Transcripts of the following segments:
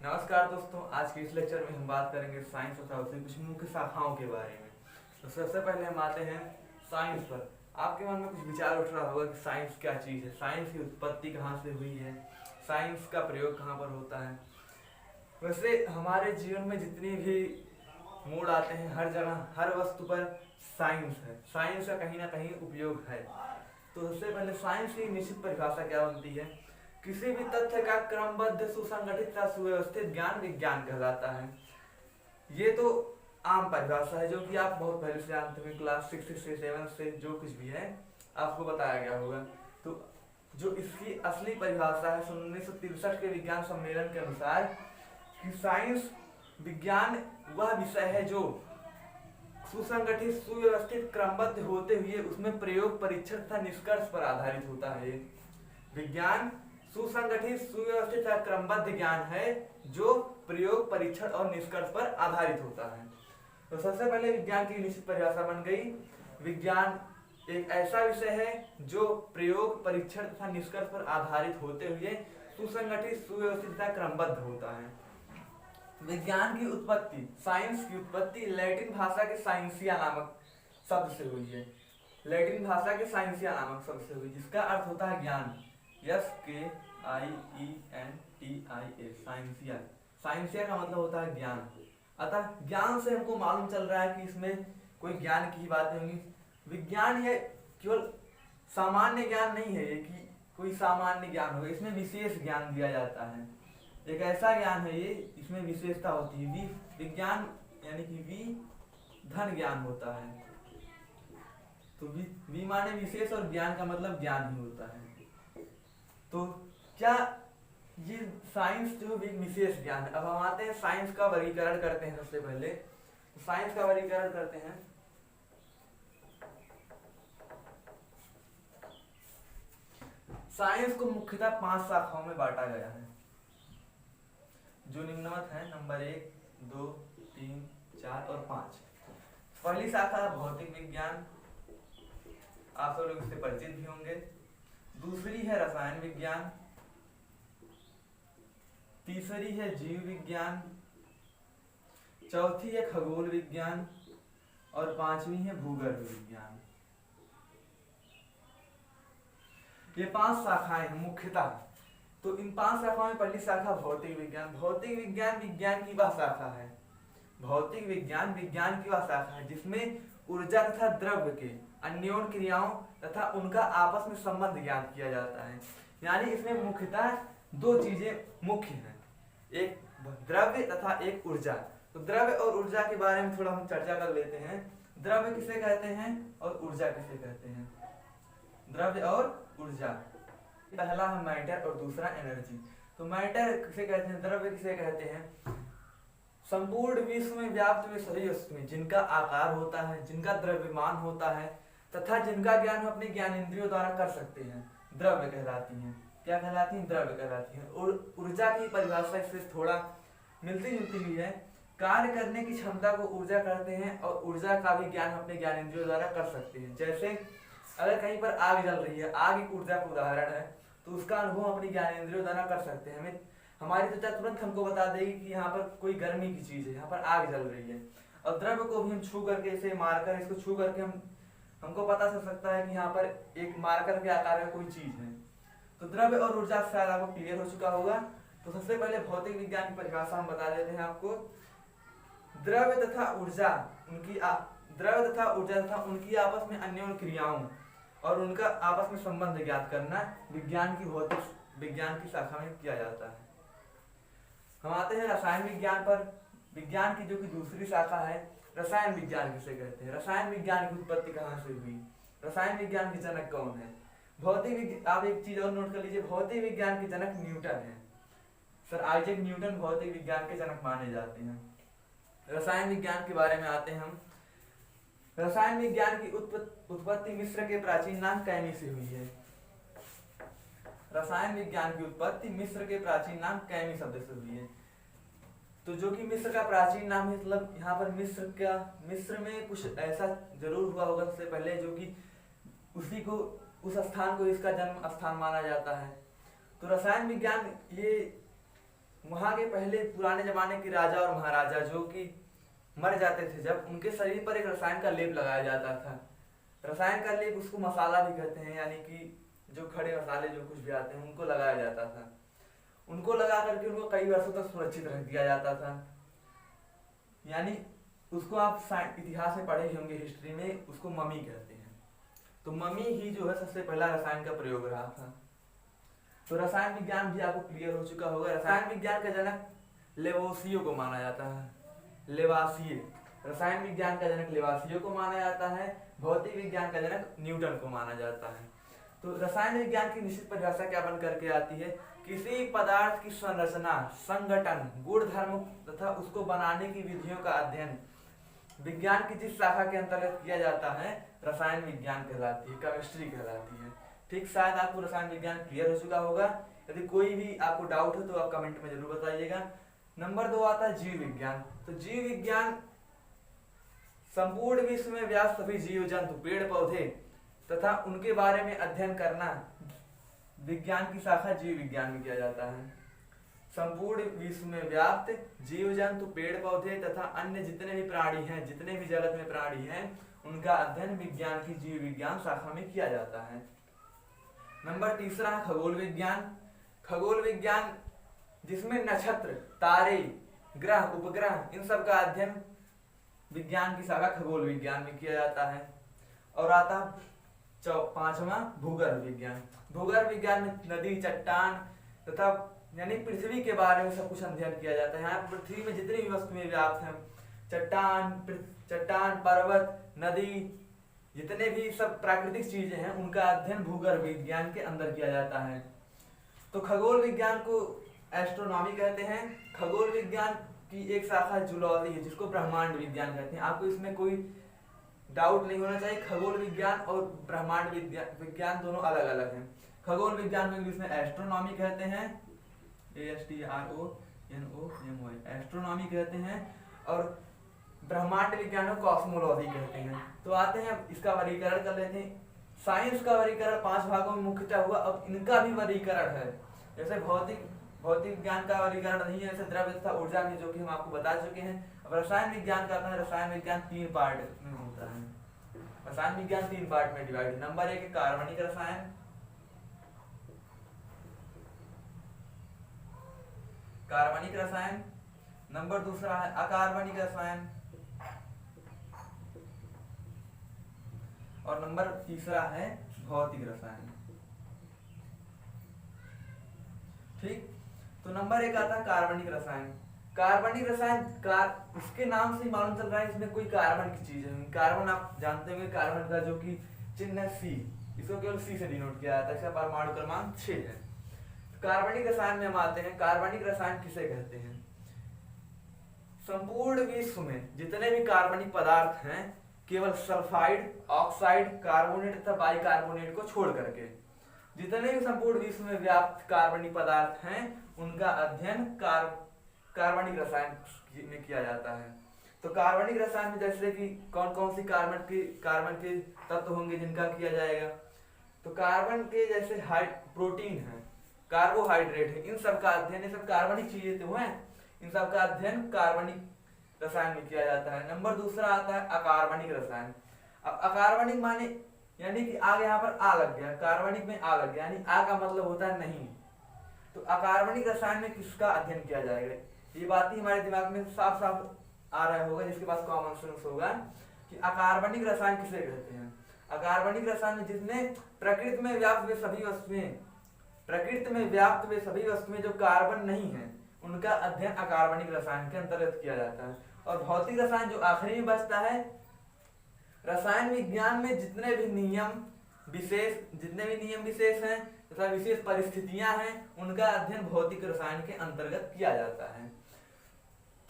नमस्कार दोस्तों, आज के इस लेक्चर में हम बात करेंगे साइंस तथा उसकी कुछ मुख्य शाखाओं के बारे में। तो सबसे पहले हम आते हैं साइंस पर। आपके मन में कुछ विचार उठ रहा होगा कि साइंस क्या चीज़ है, साइंस की उत्पत्ति कहाँ से हुई है, साइंस का प्रयोग कहाँ पर होता है। वैसे हमारे जीवन में जितनी भी मोड़ आते हैं, हर जगह हर वस्तु पर साइंस है, साइंस का कहीं ना कहीं उपयोग है। तो सबसे पहले साइंस की निश्चित परिभाषा क्या बनती है? किसी भी तथ्य का क्रमबद्ध, सुसंगठित तथा सुव्यवस्थित ज्ञान विज्ञान कहलाता है। ये तो आम परिभाषा है जो कि आप बहुत पहले से जानते हैं, क्लास 6 से 7 से जो कुछ भी है आपको बताया गया होगा। तो जो इसकी असली परिभाषा है 1963 के विज्ञान सम्मेलन के अनुसार कि साइंस विज्ञान वह विषय है जो सुसंगठित, सुव्यवस्थित, क्रमबद्ध होते हुए उसमें प्रयोग, परीक्षण तथा निष्कर्ष पर आधारित होता है। विज्ञान सुसंगठित, सुव्यवस्थित तथा क्रमबद्ध ज्ञान है जो प्रयोग, परीक्षण और निष्कर्ष पर आधारित होता है। तो सबसे पहले विज्ञान की निश्चित परिभाषा बन गई। विज्ञान एक ऐसा विषय है जो प्रयोग, परीक्षण तथा निष्कर्ष पर आधारित होते हुए सुसंगठित, सुव्यवस्थित तथा क्रमबद्ध होता है। विज्ञान की उत्पत्ति, साइंस की उत्पत्ति लैटिन भाषा के साइंसिया नामक शब्द से हुई है। लैटिन भाषा के साइंसिया नामक शब्द से हुई, जिसका अर्थ होता है ज्ञान। SKIENTIA, scientia. साइंसिया का मतलब होता है ज्ञान। अतः ज्ञान से हमको मालूम चल रहा है कि इसमें कोई ज्ञान की बातें होंगी। विज्ञान ये केवल सामान्य ज्ञान नहीं है, ये कि कोई सामान्य ज्ञान होगा, इसमें विशेष ज्ञान दिया जाता है। एक ऐसा ज्ञान है ये, इसमें विशेषता होती है। विज्ञान यानी कि धन ज्ञान होता है। तो वी माने विशेष और ज्ञान का मतलब ज्ञान ही होता है। तो क्या ये साइंस जो एक विशेष ज्ञान है। अब हम आते हैं साइंस का वर्गीकरण करते हैं। सबसे पहले साइंस का वर्गीकरण करते हैं। साइंस को मुख्यतः 5 शाखाओं में बांटा गया है जो निम्नवत है। नंबर 1, 2, 3, 4 और 5। पहली शाखा भौतिक विज्ञान, आप सब लोग इससे परिचित भी होंगे। दूसरी है रसायन विज्ञान, तीसरी है जीव विज्ञान, चौथी है खगोल विज्ञान और 5वीं है भूगर्भ विज्ञान। ये 5 शाखाएं हैं मुख्यतः। तो इन 5 शाखाओं में पहली शाखा भौतिक विज्ञान। भौतिक विज्ञान विज्ञान की वह शाखा है, भौतिक विज्ञान विज्ञान की वह शाखा है जिसमें ऊर्जा तथा द्रव्य के अन्योन्य क्रियाओं तथा उनका आपस में संबंध ज्ञात किया जाता है। यानी इसमें मुख्यतः 2 चीजें मुख्य हैं, एक द्रव्य तथा एक ऊर्जा। तो द्रव्य और ऊर्जा के बारे में थोड़ा हम चर्चा कर लेते हैं। द्रव्य किसे कहते हैं और ऊर्जा किसे कहते हैं? द्रव्य और ऊर्जा, पहला है मैटर और दूसरा एनर्जी। तो मैटर किसे कहते हैं, द्रव्य किसे कहते हैं? संपूर्ण विश्व में व्याप्त हुए सभी वस्तुएं जिनका आकार होता है, जिनका द्रव्यमान होता है तथा जिनका ज्ञान हम अपने ज्ञानेंद्रियों द्वारा कर सकते हैं, द्रव्य कहलाती हैं। क्या कहलाती हैं? द्रव्य कहलाती हैं। और ऊर्जा की परिभाषा इससे थोड़ा मिलती जुलती हुई है। कार्य करने की क्षमता को ऊर्जा कहते हैं और ऊर्जा का भी ज्ञान अपने ज्ञानेंद्रियों द्वारा कर सकते हैं। जैसे अगर कहीं पर आग जल रही है, आग एक ऊर्जा का उदाहरण है, तो उसका अनुभव अपनी ज्ञानेंद्रियों द्वारा कर सकते हैं। हमें हमारी त्वचा तुरंत हमको बता देगी कि यहाँ पर कोई गर्मी की चीज है, यहाँ पर आग जल रही है। और द्रव्य को भी हम छू करके, इसे मारकर, इसको छू करके हमको पता चल सकता है कि यहाँ पर एक मार्कर के आकार का कोई चीज है। तो द्रव्य और ऊर्जा शायद आपको क्लियर हो चुका होगा। तो सबसे पहले भौतिक विज्ञान की परिभाषा हम बता देते हैं आपको। द्रव्य तथा ऊर्जा तथा उनकी आपस में अन्योन्य क्रियाओं और उनका आपस में संबंध ज्ञात करना विज्ञान की भौतिक विज्ञान की शाखा में किया जाता है। हम आते हैं रसायन विज्ञान पर। विज्ञान की जो कि दूसरी शाखा है, रसायन विज्ञान किसे कहते हैं? रसायन विज्ञान की उत्पत्ति कहाँ से हुई? रसायन विज्ञान के जनक कौन है? आप एक चीज और नोट कर लीजिए, भौतिक विज्ञान के जनक न्यूटन है। सर आइजैक न्यूटन भौतिक विज्ञान के जनक माने जाते हैं। रसायन विज्ञान के बारे में आते हैं हम। रसायन विज्ञान की उत्पत्ति मिस्र के प्राचीन नाम कैमी से हुई है। रसायन विज्ञान की उत्पत्ति मिस्र के प्राचीन नाम कैमी शब्द से हुई है। तो जो कि मिस्र का प्राचीन नाम है, मतलब यहाँ पर मिस्र में कुछ ऐसा जरूर हुआ होगा सबसे पहले, जो कि उसी को, उस स्थान को इसका जन्म स्थान माना जाता है। तो रसायन विज्ञान ये वहाँ के पहले पुराने जमाने के राजा और महाराजा जो कि मर जाते थे, जब उनके शरीर पर एक रसायन का लेप लगाया जाता था। रसायन का लेप, उसको मसाला भी कहते हैं, यानी कि जो खड़े मसाले जो कुछ भी आते हैं उनको लगाया जाता था। उनको लगा करके उनको कई वर्षों तक सुरक्षित रख दिया जाता था। यानी उसको आप इतिहास में पढ़े होंगे, हिस्ट्री में, उसको मम्मी कहते हैं। तो मम्मी ही जो है सबसे पहला रसायन का प्रयोग रहा था। तो रसायन विज्ञान भी आपको क्लियर हो चुका होगा। रसायन विज्ञान का जनक लेवोसियो को माना जाता है, लेवासिए। रसायन विज्ञान का जनक लेवासियो को माना जाता है। भौतिक विज्ञान का जनक न्यूटन को माना जाता है। तो रसायन विज्ञान की निश्चित परिभाषा क्या बन करके आती है? किसी पदार्थ की संरचना, संगठन, गुणधर्म तथा उसको बनाने की विधियों का अध्ययन विज्ञान की जिस शाखा के अंतर्गत किया जाता है, रसायन विज्ञान कहलाती है, केमिस्ट्री कहलाती है। ठीक, शायद आपको रसायन विज्ञान क्लियर हो चुका होगा। यदि कोई भी आपको डाउट हो तो आप कमेंट में जरूर बताइएगा। नंबर 2 आता है जीव विज्ञान। तो जीव विज्ञान संपूर्ण विश्व में व्याप्त सभी जीव जंतु, पेड़ पौधे तथा उनके बारे में अध्ययन करना विज्ञान की शाखा जीव विज्ञान में किया जाता है। संपूर्ण विश्व में व्याप्त जीव जंतु, पेड़ पौधे तथा अन्य जितने भी प्राणी हैं, जितने भी जगत में प्राणी हैं, उनका अध्ययन विज्ञान की जीव विज्ञान शाखा में किया जाता है। नंबर 3 है खगोल विज्ञान। खगोल विज्ञान जिसमें नक्षत्र, तारे, ग्रह, उपग्रह, इन सब का अध्ययन विज्ञान की शाखा खगोल विज्ञान में किया जाता है। और आता 5वां भूगर्भ विज्ञान। भूगर्भ विज्ञान में नदी, चट्टान तथा यानी पृथ्वी के बारे में सब कुछ अध्ययन किया जाता है। यहाँ पृथ्वी में जितनी भी वस्तुएं व्याप्त हैं, चट्टान, पर्वत, नदी, जितने भी सब प्राकृतिक चीजें हैं, उनका अध्ययन भूगर्भ विज्ञान के अंदर किया जाता है। तो खगोल विज्ञान को एस्ट्रोनॉमी कहते हैं। खगोल विज्ञान की एक शाखा जूलॉजी है, जिसको ब्रह्मांड विज्ञान कहते हैं। आपको इसमें कोई डाउट नहीं होना चाहिए, खगोल विज्ञान और ब्रह्मांड विज्ञान दोनों अलग अलग हैं। खगोल विज्ञान में इंग्लिश में एस्ट्रोनॉमी कहते हैं, ASTRONOMY, एस्ट्रोनॉमी कहते हैं। और ब्रह्मांड विज्ञान को कॉस्मोलॉजी कहते हैं। तो आते हैं, इसका वर्गीकरण कर लेते हैं। साइंस का वर्गीकरण 5 भागों में मुख्यतः हुआ। अब इनका भी वर्गीकरण है, जैसे भौतिक विज्ञान का वर्गीकरण नहीं है, जैसे द्रव्य तथा ऊर्जा में, जो कि हम आपको बता चुके हैं। अब रसायन विज्ञान का है, रसायन विज्ञान 3 पार्ट में होता है। रसायन विज्ञान 3 पार्ट में डिवाइड है। नंबर 1 है कार्बनिक रसायन। कार्बनिक रसायन। नंबर 2 है अकार्बनिक रसायन। और नंबर 3 है भौतिक रसायन। ठीक, तो नंबर 1 आता है कार्बनिक रसायन। कार्बनिक रसायन, इसके नाम से ही मालूम चल रहा है इसमें कोई कार्बन की चीज है। कार्बन आप जानते होंगे, कार्बन का जो कि चिन्ह है C, इसको केवल C से डिनोट किया जाता है। इसका परमाणु क्रमांक 6 है। कार्बनिक रसायन में हम आते हैं। कार्बनिक रसायन किसे कहते हैं? संपूर्ण विश्व में जितने भी कार्बनिक पदार्थ हैं, केवल सल्फाइड, ऑक्साइड, कार्बोनेट तथा बाइकार्बोनेट को छोड़ करके जितने भी संपूर्ण विश्व में व्याप्त कार्बनिक पदार्थ हैं, उनका अध्ययन कार्बनिक रसायन में किया जाता है। तो कार्बनिक रसायन में जैसे कि कौन कौन सी कार्बन के तत्व होंगे जिनका किया जाएगा। तो कार्बन के जैसे प्रोटीन है, कार्बोहाइड्रेट है, इन सब का अध्ययन, ये सब कार्बनिक चीजें तो हैं, इन सब का अध्ययन कार्बनिक रसायन में किया जाता है। नंबर 2 आता है अकार्बनिक रसायन। अब अकार्बनिक माने यानी कि आगे यहाँ पर आ लग गया, कार्बनिक में आ लग गया, यानी आ का मतलब होता है नहीं। तो अकार्बनिक रसायन में किसका अध्ययन किया जाएगा? ये बात ही हमारे दिमाग में साफ साफ आ रहा होगा, जिसके पास कॉमन सेंस होगा कि अकार्बनिक रसायन किसे कहते हैं। अकार्बनिक रसायन में जिसमें प्रकृति में व्याप्त वे सभी वस्तुएं जो कार्बन नहीं है, उनका अध्ययन अकार्बनिक रसायन के अंतर्गत किया जाता है। और भौतिक रसायन जो आखिरी में बचता है, रसायन विज्ञान में जितने भी नियम विशेष हैं तथा विशेष परिस्थितियां हैं, उनका अध्ययन भौतिक रसायन के अंतर्गत किया जाता है।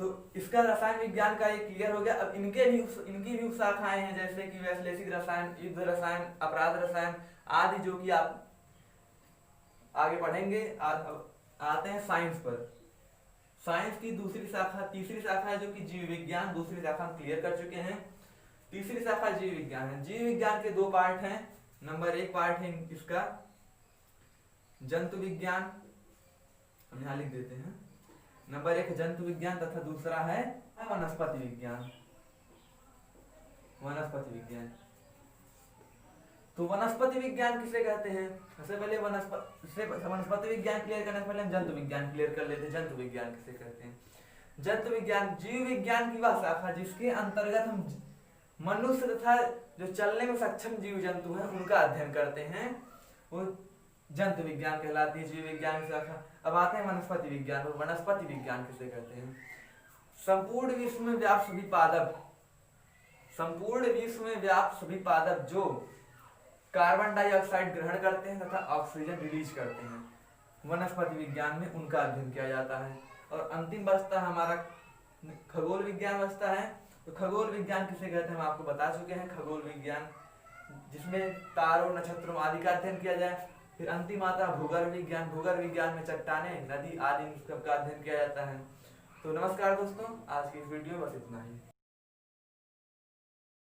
तो इसका रसायन विज्ञान का ये क्लियर हो गया। अब इनकी भी शाखाएं हैं, जैसे कि वैश्लेषिक रसायन, युद्ध रसायन, अपराध रसायन आदि, जो कि आप आगे पढ़ेंगे। आते हैं साइंस पर। साइंस की तीसरी शाखा है जो कि जीव विज्ञान। दूसरी शाखा हम क्लियर कर चुके हैं, तीसरी शाखा जीव विज्ञान है। जीव विज्ञान के 2 पार्ट हैं। नंबर 1 पार्ट है इसका जंतु विज्ञान, हम यहाँ लिख देते हैं। नंबर 1 जंतु विज्ञान तथा दूसरा है वनस्पति विज्ञान। वनस्पति विज्ञान, तो वनस्पति विज्ञान किसे कहते हैं? सबसे पहले वनस्पति विज्ञान क्लियर करने से पहले हम जंतु विज्ञान क्लियर कर लेते हैं। जंतु विज्ञान किसे कहते हैं? जंतु विज्ञान जीव विज्ञान की वह शाखा जिसके अंतर्गत हम मनुष्य तथा जो चलने में सक्षम जीव जंतु हैं उनका अध्ययन करते हैं, वो जंतु विज्ञान कहलाती है, जीव विज्ञान की शाखा। अब आते हैं वनस्पति विज्ञान। वनस्पति विज्ञान किसे कहते हैं? संपूर्ण विश्व में व्याप्त सभी पादप, संपूर्ण विश्व में व्याप्त सभी पादप जो कार्बन डाइऑक्साइड ग्रहण करते हैं तथा ऑक्सीजन रिलीज करते हैं, वनस्पति विज्ञान में उनका अध्ययन किया जाता है। और अंतिम बचता है हमारा खगोल विज्ञान बचता है। तो खगोल विज्ञान किसे कहते हैं हम आपको बता चुके हैं। खगोल विज्ञान जिसमें तारों, नक्षत्रों आदि का अध्ययन किया जाए। फिर अंतिम आता है भूगर्भ विज्ञान। भूगर्भ विज्ञान में चट्टानें, नदी आदि का अध्ययन किया जाता है। तो नमस्कार दोस्तों, आज की इस वीडियो में बस इतना ही।